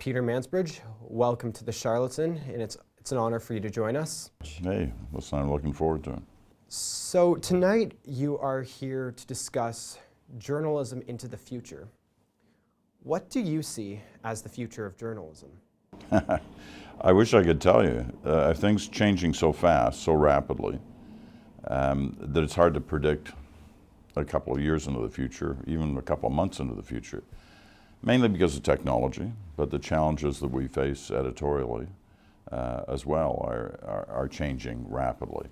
Peter Mansbridge. Welcome to the Charlatan, and it's an honor for you to join us. Hey, listen, I'm looking forward to it. So tonight you are here to discuss journalism into the future. What do you see as the future of journalism? I wish I could tell you. Things changing so fast, so rapidly, that it's hard to predict a couple of years into the future, even a couple of months into the future. Mainly because of technology, but the challenges that we face editorially as well are changing rapidly.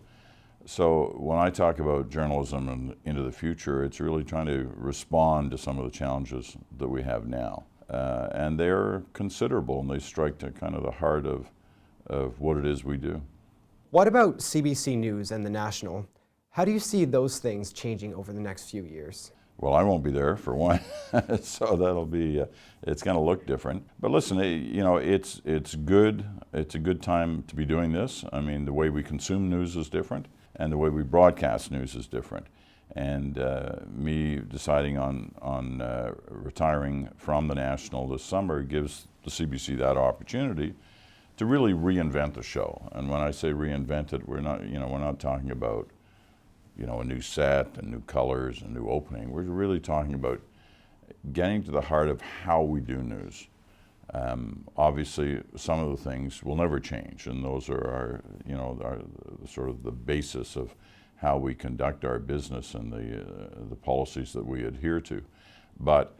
So when I talk about journalism and into the future, it's really trying to respond to some of the challenges that we have now. And they're considerable, and they strike to kind of the heart of what it is we do. What about CBC News and The National? How do you see those things changing over the next few years? Well, I won't be there for one, so that'll be, it's going to look different. But listen, it's good. It's a good time to be doing this. I mean, the way we consume news is different, and the way we broadcast news is different. And me deciding on retiring from the National this summer gives the CBC that opportunity to really reinvent the show. And when I say reinvent it, we're not talking about a new set and new colors and new opening. We're really talking about getting to the heart of how we do news. Obviously, some of the things will never change, and those are our sort of the basis of how we conduct our business and the policies that we adhere to. But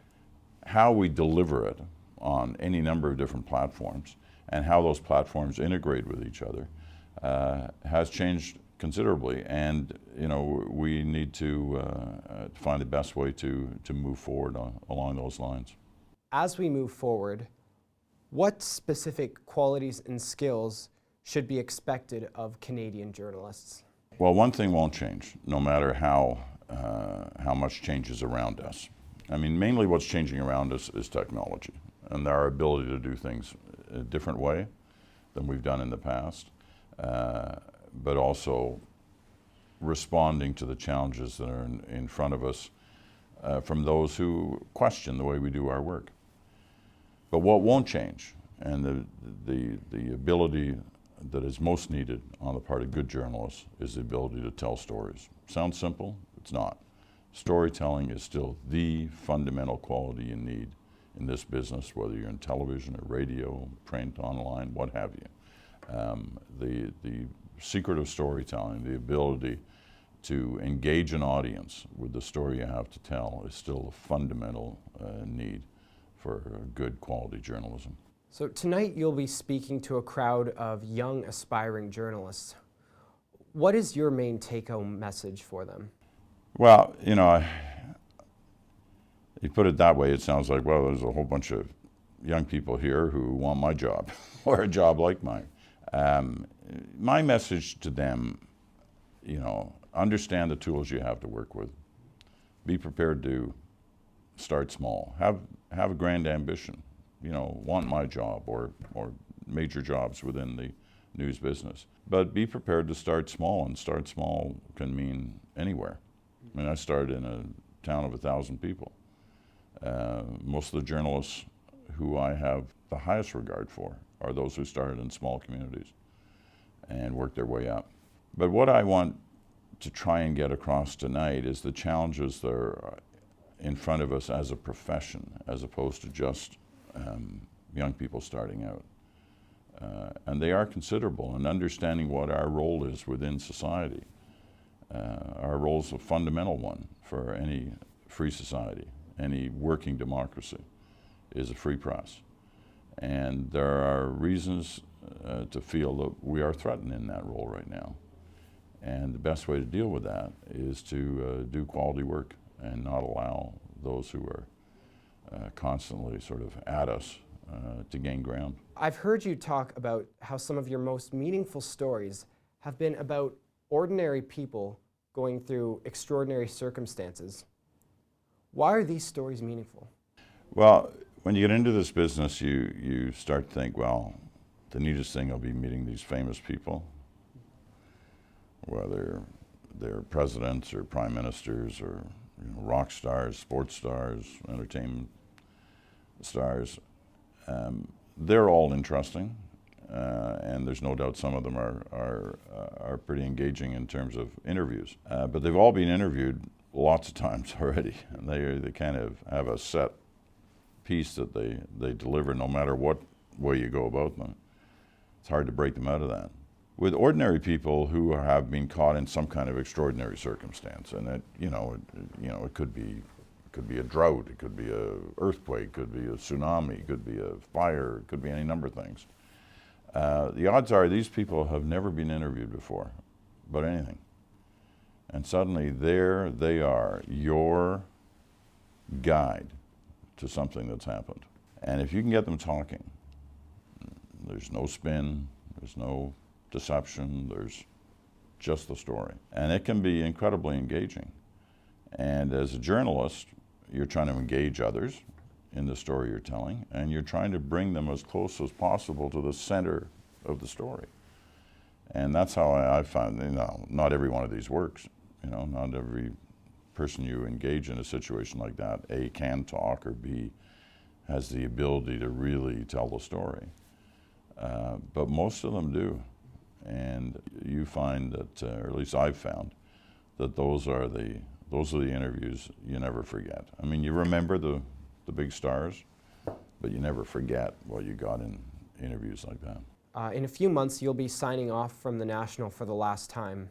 how we deliver it on any number of different platforms and how those platforms integrate with each other has changed considerably, and we need to find the best way to move forward along those lines. As we move forward, what specific qualities and skills should be expected of Canadian journalists? Well, one thing won't change, no matter how much changes around us. I mean, mainly what's changing around us is technology and our ability to do things a different way than we've done in the past. But also responding to the challenges that are in front of us from those who question the way we do our work. But what won't change, and the ability that is most needed on the part of good journalists, is the ability to tell stories. Sounds simple? It's not. Storytelling is still the fundamental quality you need in this business, whether you're in television or radio, print, online, what have you. The secret of storytelling, the ability to engage an audience with the story you have to tell, is still a fundamental need for good quality journalism. So tonight you'll be speaking to a crowd of young aspiring journalists. What is your main take-home message for them? Well, you put it that way, it sounds like, well, there's a whole bunch of young people here who want my job or a job like mine. My message to them, understand the tools you have to work with. Be prepared to start small. Have a grand ambition. Want my job or major jobs within the news business. But be prepared to start small, and start small can mean anywhere. I mean, I started in a town of 1,000 people. Most of the journalists who I have the highest regard for are those who started in small communities and worked their way up. But what I want to try and get across tonight is the challenges that are in front of us as a profession, as opposed to just young people starting out. And they are considerable, and understanding what our role is within society. Our role is a fundamental one for any free society. Any working democracy is a free press. And there are reasons to feel that we are threatened in that role right now. And the best way to deal with that is to do quality work and not allow those who are constantly sort of at us to gain ground. I've heard you talk about how some of your most meaningful stories have been about ordinary people going through extraordinary circumstances. Why are these stories meaningful? Well, when you get into this business, you start to think, well, the neatest thing will be meeting these famous people, whether they're presidents or prime ministers or rock stars, sports stars, entertainment stars. they're all interesting, and there's no doubt some of them are pretty engaging in terms of interviews. But they've all been interviewed lots of times already, and they kind of have a set piece that they deliver no matter what way you go about them. It's hard to break them out of that. With ordinary people who have been caught in some kind of extraordinary circumstance, and it could be a drought, it could be an earthquake, it could be a tsunami, it could be a fire, it could be any number of things. The odds are these people have never been interviewed before about anything. And suddenly there they are, your guide to something that's happened. And if you can get them talking, there's no spin, there's no deception, there's just the story. And it can be incredibly engaging. And as a journalist, you're trying to engage others in the story you're telling, and you're trying to bring them as close as possible to the center of the story. And that's how I've found, not every one of these works. Not every person you engage in a situation like that, A, can talk, or B, has the ability to really tell the story. But most of them do. And you find that, or at least I've found, that those are the interviews you never forget. I mean, you remember the big stars, but you never forget what you got in interviews like that. In a few months, you'll be signing off from the National for the last time.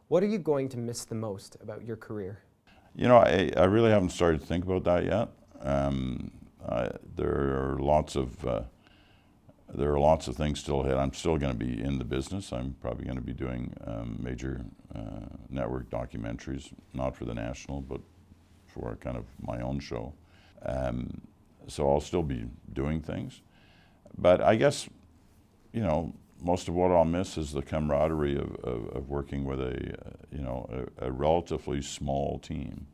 What are you going to miss the most about your career? I really haven't started to think about that yet. There are lots of things still ahead. I'm still going to be in the business. I'm probably going to be doing major network documentaries, not for the National, but for kind of my own show. So I'll still be doing things. But I guess, most of what I'll miss is the camaraderie of working with a relatively small team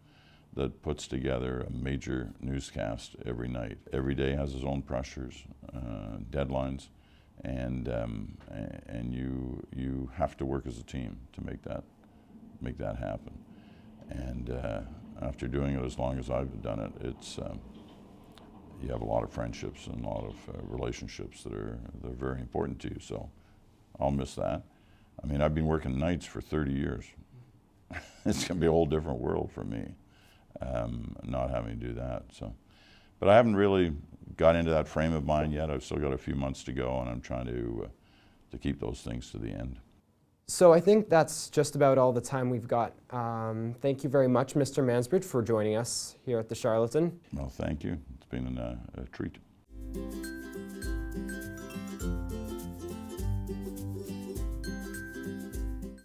that puts together a major newscast every night. Every day has its own pressures, deadlines, and you have to work as a team to make that happen. And after doing it as long as I've done it, it's you have a lot of friendships and a lot of relationships that are very important to you. So I'll miss that. I mean, I've been working nights for 30 years. It's going to be a whole different world for me, not having to do that. So, but I haven't really got into that frame of mind yet. I've still got a few months to go, and I'm trying to keep those things to the end. So I think that's just about all the time we've got. Thank you very much, Mr. Mansbridge, for joining us here at the Charlatan. Well, thank you. It's been a treat.